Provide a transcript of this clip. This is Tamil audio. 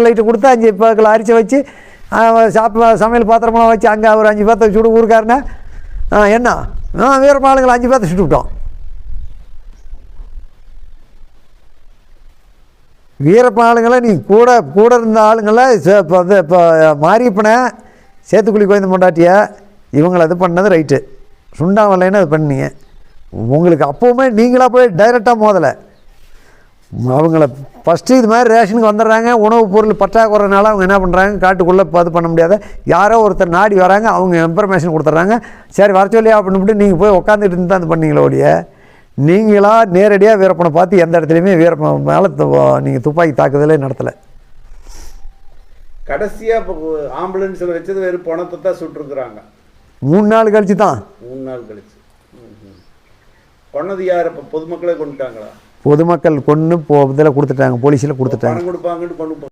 லைட்டு கொடுத்து 5 கிலோ அரிசி வச்சு சமையல் பாத்திரமெல்லாம் வச்சு அங்கே ஒரு 5 பேர்த்த சுடு ஊருக்காருன்னா என்ன வீரப்பாளுங்களை 5 பேர்த்த சுட்டு விட்டோம். வீரப்பாளுங்களை நீ கூட இருந்த ஆளுங்களை இப்போ மாரியப்பனை சேத்துக்குழி கோயந்த மொண்டாட்டிய இவங்களை இது பண்ணது ரைட்டு. சுண்டாவல்லைன்னு அது பண்ணீங்க. உங்களுக்கு அப்போவுமே நீங்களாக போய் டைரெக்டாக மோதலை. அவங்கள ஃபஸ்ட்டு இது மாதிரி ரேஷனுக்கு வந்துடுறாங்க. உணவுப் பொருள் பற்றாக்குறைனால அவங்க என்ன பண்ணுறாங்க, காட்டுக்குள்ளே இது பண்ண முடியாத யாரோ ஒருத்தர் நாடி வராங்க, அவங்க இன்ஃபர்மேஷன் கொடுத்துட்றாங்க. சரி வர சொல்லி அப்படின்ட்டு நீங்கள் போய் உட்காந்துட்டு இருந்து தான் இது பண்ணீங்களோ ஒழிய நீங்களாக நேரடியாக வீரப்பனை பார்த்து எந்த இடத்துலையுமே வீரப்பன் மேலே நீங்கள் துப்பாக்கி தாக்குதலே நடத்தலை. கடைசியாக இப்போ ஆம்புலன்ஸில் வச்சது வெறும் பணத்தை தான் சுட்டுருக்குறாங்க. 3 நாள் கழிச்சு தான். 3 நாள் கழிச்சு கொன்னது யார்? இப்போ பொதுமக்களே கொண்டுட்டாங்களா? பொதுமக்கள் கொண்டு இதில் கொடுத்துட்டாங்க, போலீஸில் கொடுத்துட்டாங்க. பணம் கொடுப்பாங்கன்னு கொண்டு